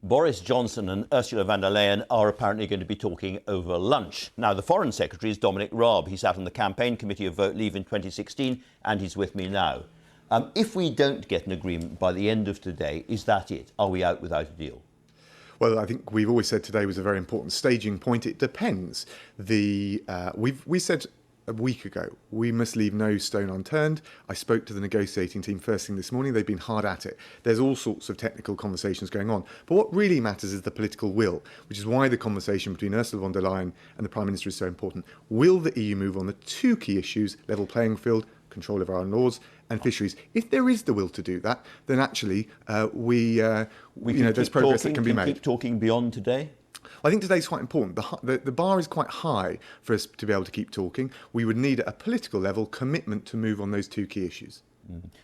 Boris Johnson and Ursula von der Leyen are apparently going to be talking over lunch. Now, the Foreign Secretary is Dominic Raab. He sat on the campaign committee of Vote Leave in 2016, and he's with me now. If we don't get an agreement by the end of today, is that it? Are we out without a deal? Well, I think we've always said today was a very important staging point. It depends. We said a week ago, we must leave no stone unturned. I spoke to the negotiating team first thing this morning. They've been hard at it. There's all sorts of technical conversations going on. But what really matters is the political will, which is why the conversation between Ursula von der Leyen and the Prime Minister is so important. Will the EU move on the two key issues, level playing field, control of our own laws, and fisheries? If there is the will to do that, then actually there's progress that can be made. Keep talking beyond today? I think today's quite important. The bar is quite high for us to be able to keep talking. We would need at a political level commitment to move on those two key issues.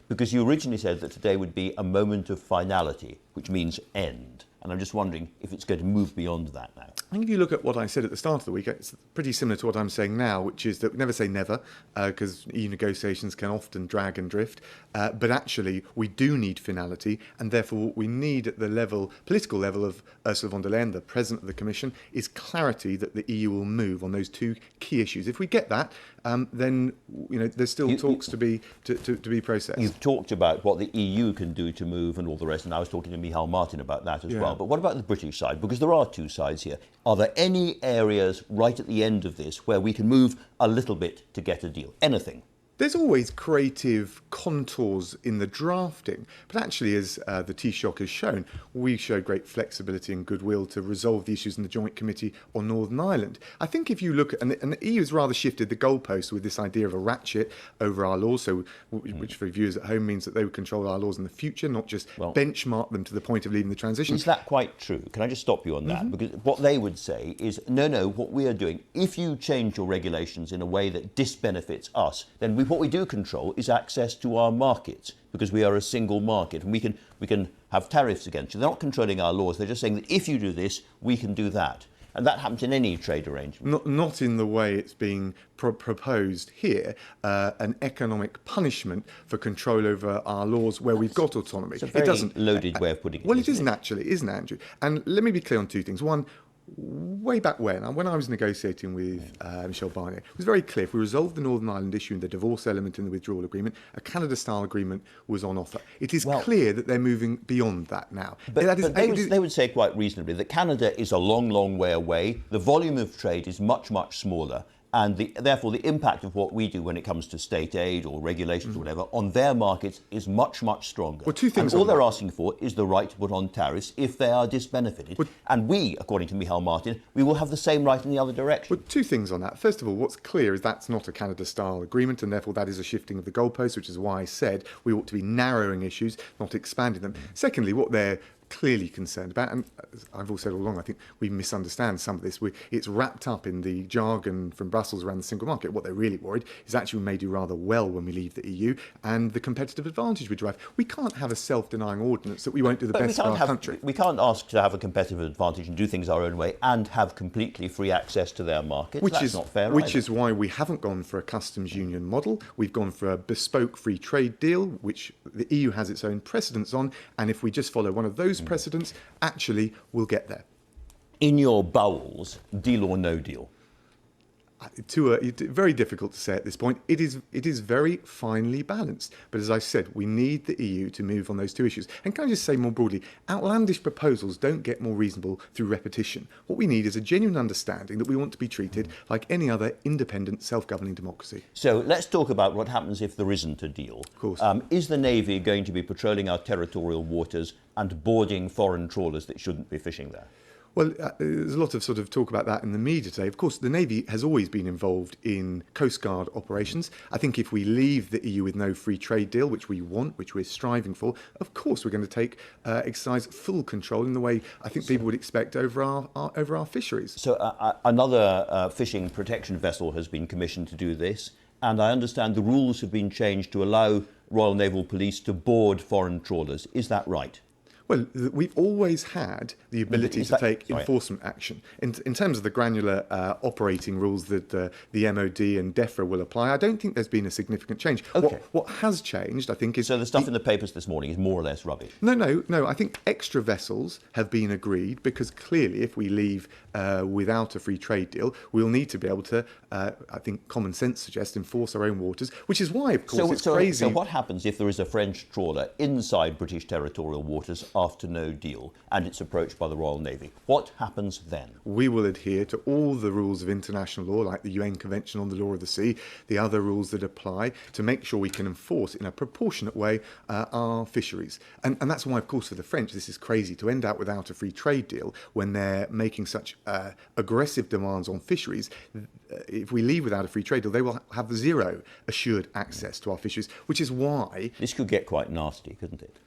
Because you originally said that today would be a moment of finality, which means end. And I'm just wondering if it's going to move beyond that now. I think if you look at what I said at the start of the week, it's pretty similar to what I'm saying now, which is that we never say never, because EU negotiations can often drag and drift. But actually, we do need finality, and therefore what we need at the political level of Ursula von der Leyen, the President of the Commission, is clarity that the EU will move on those two key issues. If we get that, then there's still talks to be processed. You've talked about what the EU can do to move and all the rest, and I was talking to Michal Martin about that as well. But what about the British side? Because there are two sides here. Are there any areas right at the end of this where we can move a little bit to get a deal? Anything? There's always creative contours in the drafting, but actually, as the Taoiseach has shown, we showed great flexibility and goodwill to resolve the issues in the Joint Committee on Northern Ireland. I think if you look at, and the EU has rather shifted the goalpost with this idea of a ratchet over our laws, which for viewers at home means that they would control our laws in the future, not just benchmark them to the point of leaving the transition. Is that quite true? Can I just stop you on that? Because what they would say is, no, what we are doing, if you change your regulations in a way that disbenefits us, then what we do control is access to our markets, because we are a single market and we can have tariffs against you. They're not controlling our laws. They're just saying that if you do this, we can do that. And that happens in any trade arrangement. Not in the way it's being proposed here, an economic punishment for control over our laws where we've got autonomy. It's a very loaded way of putting it. Well, it isn't actually, isn't it, Andrew? And let me be clear on two things. One, way back when I was negotiating with Michel Barnier, it was very clear if we resolved the Northern Ireland issue and the divorce element in the withdrawal agreement, a Canada-style agreement was on offer. It is clear that they're moving beyond that now. But they would say quite reasonably that Canada is a long, long way away. The volume of trade is much, much smaller. And therefore, the impact of what we do when it comes to state aid or regulations or whatever on their markets is much, much stronger. Well, two things. And all they're asking for is the right to put on tariffs if they are disbenefited. And we, according to Michal Martin, we will have the same right in the other direction. Well, two things on that. First of all, what's clear is that's not a Canada-style agreement, and therefore that is a shifting of the goalposts, which is why I said we ought to be narrowing issues, not expanding them. Secondly, what they're clearly concerned about, and as I've all said all along, I think we misunderstand some of this. It's wrapped up in the jargon from Brussels around the single market. What they're really worried is actually we may do rather well when we leave the EU, and the competitive advantage we derive. We can't have a self-denying ordinance that we won't do the best for our country. We can't ask to have a competitive advantage and do things our own way and have completely free access to their market. That's not fair. Which is why we haven't gone for a customs union model. We've gone for a bespoke free trade deal, which the EU has its own precedents on, and if we just follow one of those precedents, actually we'll get there. In your bowels, deal or no deal? Very difficult to say at this point. It is very finely balanced. But as I said, we need the EU to move on those two issues. And can I just say more broadly, outlandish proposals don't get more reasonable through repetition. What we need is a genuine understanding that we want to be treated like any other independent, self-governing democracy. So let's talk about what happens if there isn't a deal. Of course. Is the Navy going to be patrolling our territorial waters and boarding foreign trawlers that shouldn't be fishing there? Well, there's a lot of sort of talk about that in the media today. Of course, the Navy has always been involved in Coast Guard operations. I think if we leave the EU with no free trade deal, which we want, which we're striving for, of course we're going to exercise full control in the way I think people would expect over our fisheries. So another fishing protection vessel has been commissioned to do this, and I understand the rules have been changed to allow Royal Naval Police to board foreign trawlers. Is that right? Well, we've always had the ability to take enforcement action. In terms of the granular operating rules that the MOD and DEFRA will apply, I don't think there's been a significant change. Okay. What has changed, I think, is... So the stuff in the papers this morning is more or less rubbish? No. I think extra vessels have been agreed because clearly if we leave without a free trade deal, we'll need to be able to, I think common sense suggests, enforce our own waters, which is why, of course, it's crazy. So what happens if there is a French trawler inside British territorial waters after no deal and it's approached by the Royal Navy? What happens then? We will adhere to all the rules of international law, like the UN Convention on the Law of the Sea, the other rules that apply, to make sure we can enforce in a proportionate way our fisheries. And that's why, of course, for the French, this is crazy to end up without a free trade deal when they're making such aggressive demands on fisheries. If we leave without a free trade deal, they will have zero assured access to our fisheries, which is why... This could get quite nasty, couldn't it?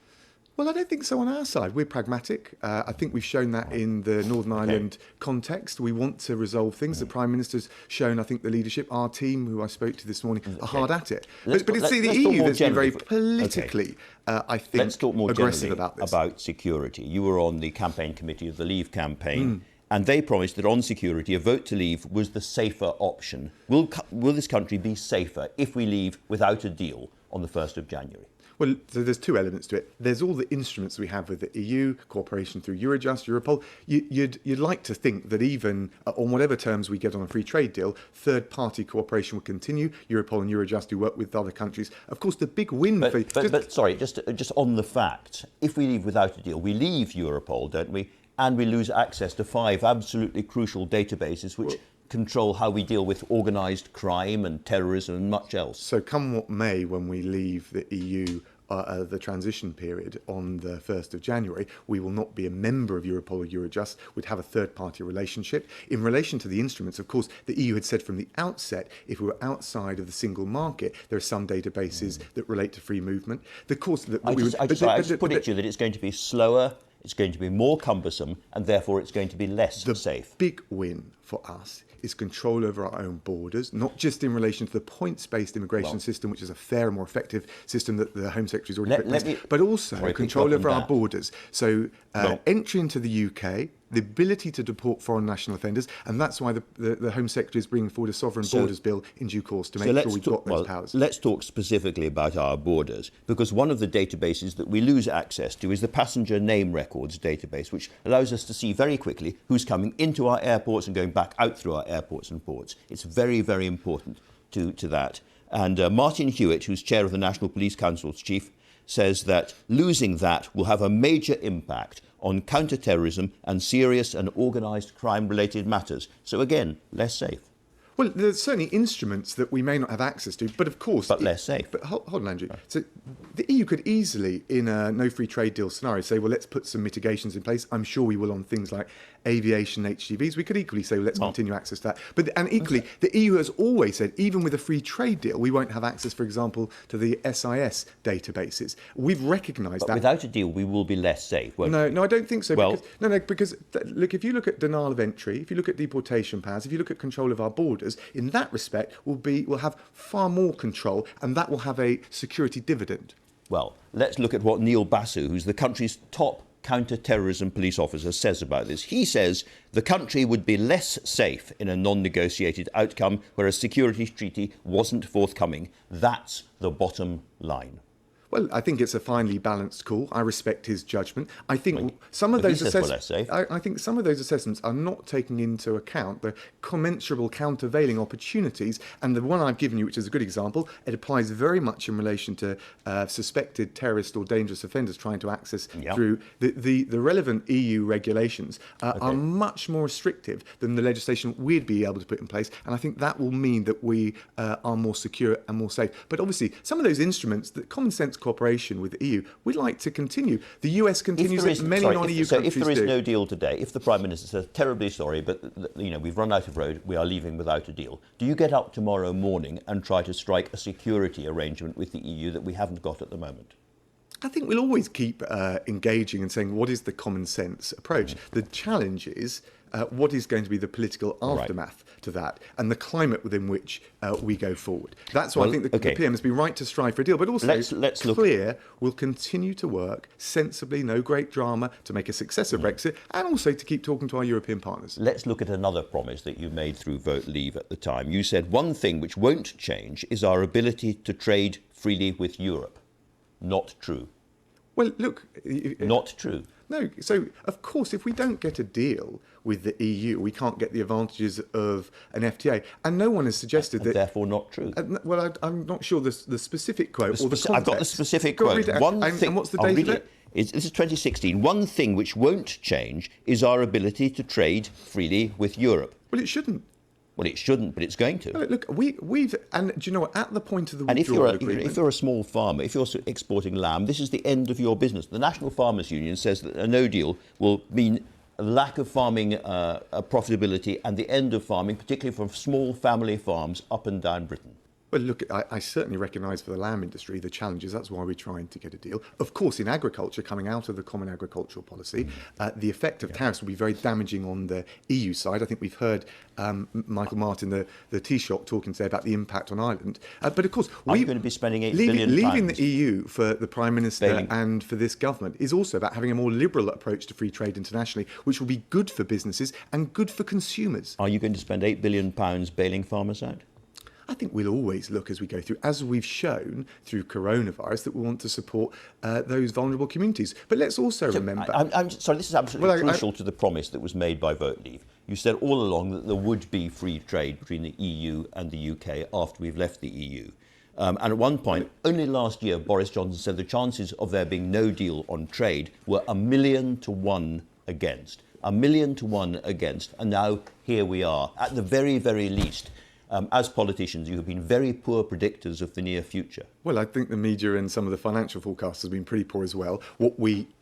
Well, I don't think so on our side. We're pragmatic. I think we've shown that in the Northern Ireland context. We want to resolve things. The Prime Minister's shown, I think, the leadership, our team, who I spoke to this morning, are hard at it. But it's the EU that's been very politically, I think, let's talk more aggressive generally about this. About security. You were on the campaign committee of the Leave campaign. And they promised that on security, a vote to leave was the safer option. Will this country be safer if we leave without a deal on the 1st of January? Well, so there's two elements to it. There's all the instruments we have with the EU, cooperation through Eurojust, Europol. You'd like to think that even on whatever terms we get on a free trade deal, third-party cooperation will continue. Europol and Eurojust do work with other countries. Of course, the big win just on the fact, if we leave without a deal, we leave Europol, don't we? And we lose access to 5 absolutely crucial databases which control how we deal with organised crime and terrorism and much else. So come what may, when we leave the EU, the transition period on the 1st of January, we will not be a member of Europol or Eurojust. We'd have a third-party relationship. In relation to the instruments, of course, the EU had said from the outset, if we were outside of the single market, there are some databases that relate to free movement. I just put it to you that it's going to be slower, it's going to be more cumbersome, and therefore it's going to be less safe. The big win for us is control over our own borders, not just in relation to the points-based immigration system, which is a fair and more effective system that the Home Secretary has already put in place, but also control over our borders. So entry into the UK, the ability to deport foreign national offenders, and that's why the Home Secretary is bringing forward a sovereign borders bill in due course to make sure we've got those powers. Let's talk specifically about our borders, because one of the databases that we lose access to is the passenger name records database, which allows us to see very quickly who's coming into our airports and going back out through our airports and ports. It's very, very important to that. And Martin Hewitt, who's chair of the National Police Council's chief, says that losing that will have a major impact on counter-terrorism and serious and organised crime-related matters. So again, less safe. Well, there's certainly instruments that we may not have access to, but of course... But less safe. But hold on, Andrew. So the EU could easily, in a no-free trade deal scenario, say, well, let's put some mitigations in place. I'm sure we will on things like aviation, HGVs. We could equally say, well, let's continue access to that. And equally, the EU has always said, even with a free trade deal, we won't have access, for example, to the SIS databases. We've recognised that. But without a deal, we will be less safe, won't we? No, I don't think so. Because look, if you look at denial of entry, if you look at deportation powers, if you look at control of our borders, in that respect, we'll have far more control, and that will have a security dividend. Well, let's look at what Neil Basu, who's the country's top counter-terrorism police officer, says about this. He says the country would be less safe in a non-negotiated outcome where a security treaty wasn't forthcoming. That's the bottom line. Well, I think it's a finely balanced call. I respect his judgment. I think some of those assessments. I think some of those assessments are not taking into account the commensurable countervailing opportunities. And the one I've given you, which is a good example, it applies very much in relation to suspected terrorist or dangerous offenders trying to access through the relevant EU regulations are much more restrictive than the legislation we'd be able to put in place. And I think that will mean that we are more secure and more safe. But obviously, some of those instruments, the common sense cooperation with the EU, we'd like to continue. The US continues as many non-EU countries do. So if there is no deal today, if the Prime Minister says, terribly sorry, but we've run out of road, we are leaving without a deal, do you get up tomorrow morning and try to strike a security arrangement with the EU that we haven't got at the moment? I think we'll always keep engaging and saying, what is the common sense approach? The challenge is what is going to be the political aftermath to that and the climate within which we go forward. That's why I think the PM has been right to strive for a deal, but also let's clear we'll continue to work sensibly, no great drama, to make a success of Brexit, and also to keep talking to our European partners. Let's look at another promise that you made through Vote Leave at the time. You said one thing which won't change is our ability to trade freely with Europe. Not true. Well, look... Not true. No, so of course, if we don't get a deal with the EU, we can't get the advantages of an FTA, and no one has suggested that. Therefore, not true. Well, I'm not sure the specific quote or the context. I've got the specific quote. And what's the date of it? This is 2016. One thing which won't change is our ability to trade freely with Europe. Well, it shouldn't. Well, it shouldn't, but it's going to. Look, we've and do you know what? At the point of the and withdrawal agreement, if you're a small farmer, if you're exporting lamb, this is the end of your business. The National Farmers Union says that a no deal will mean a lack of farming profitability and the end of farming, particularly from small family farms up and down Britain. Well, look, I certainly recognise for the lamb industry the challenges. That's why we're trying to get a deal. Of course, in agriculture, coming out of the Common Agricultural Policy, the effect of tariffs will be very damaging on the EU side. I think we've heard Michael Martin, the Taoiseach, talking today about the impact on Ireland. But of course, we're going to be spending £8 billion. Leaving the EU for the Prime Minister and for this government is also about having a more liberal approach to free trade internationally, which will be good for businesses and good for consumers. Are you going to spend £8 billion bailing farmers out? I think we'll always look as we go through, as we've shown through coronavirus, that we want to support those vulnerable communities. But let's also remember... I'm sorry, this is absolutely crucial to the promise that was made by Vote Leave. You said all along that there would be free trade between the EU and the UK after we've left the EU. And at one point, only last year, Boris Johnson said the chances of there being no deal on trade were 1,000,000 to 1 against. 1,000,000 to 1 against. And now here we are. At the very, very least, as politicians, you have been very poor predictors of the near future. Well, I think the media and some of the financial forecasts have been pretty poor as well.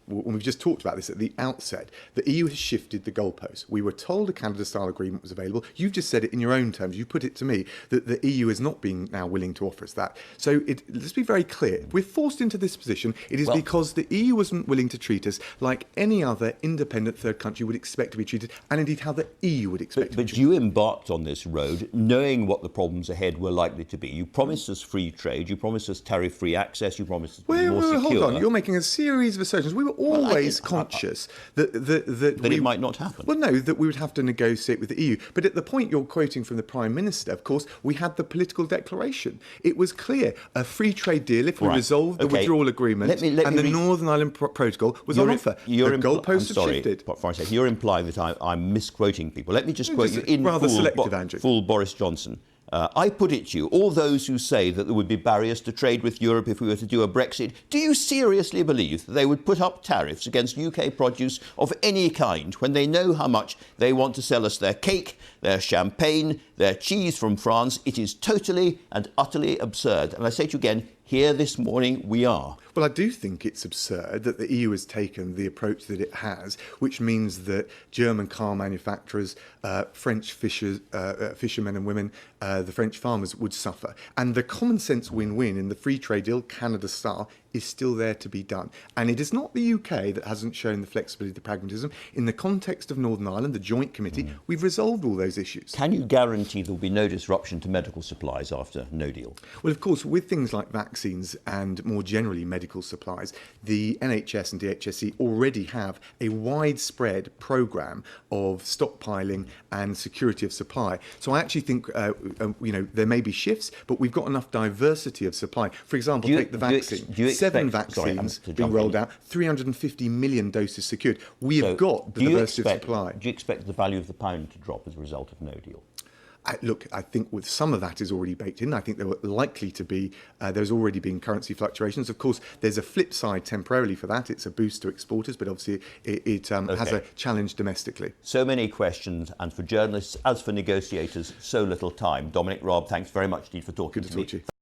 When we've just talked about this at the outset, the EU has shifted the goalposts. We were told a Canada-style agreement was available. You've just said it in your own terms. You put it to me that the EU is not being now willing to offer us that. So let's be very clear. We're forced into this position. It is because the EU wasn't willing to treat us like any other independent third country would expect to be treated, and indeed how the EU would expect to be treated. But you embarked on this road knowing what the problems ahead were likely to be. You promised us free trade. You promised us tariff-free access. You promised us more secure. Hold on. You're making a series of assertions. We were always conscious that it might not happen. Well, no, that we would have to negotiate with the EU. But at the point you're quoting from the Prime Minister, of course, we had the political declaration. It was clear a free trade deal, if we resolved the withdrawal agreement and the Northern Ireland Protocol, was on offer. The goalposts have shifted. You're implying that I'm misquoting people. Let me just quote you in full Boris Johnson. I put it to you, all those who say that there would be barriers to trade with Europe if we were to do a Brexit, do you seriously believe that they would put up tariffs against UK produce of any kind when they know how much they want to sell us their cake, their champagne, their cheese from France? It is totally and utterly absurd. And I say to you again, here this morning we are. Well, I do think it's absurd that the EU has taken the approach that it has, which means that German car manufacturers, French fishermen and women, the French farmers would suffer. And the common sense win-win in the free trade deal, Canada style, is still there to be done. And it is not the UK that hasn't shown the flexibility, the pragmatism. In the context of Northern Ireland, the Joint Committee, we've resolved all those issues. Can you guarantee there will be no disruption to medical supplies after no deal? Well, of course, with things like vaccines and more generally medical supplies, the NHS and DHSC already have a widespread programme of stockpiling and security of supply. So I actually think, there may be shifts, but we've got enough diversity of supply. For example, take the vaccine. 7 vaccines being rolled out, 350 million doses secured. We have got the diversity of supply. Do you expect the value of the pound to drop as a result of no deal? Look, I think with some of that is already baked in. I think there were likely to be, there's already been currency fluctuations. Of course, there's a flip side temporarily for that. It's a boost to exporters, but obviously it has a challenge domestically. So many questions, and for journalists, as for negotiators, so little time. Dominic Raab, thanks very much indeed for talking to me. Good to talk to you.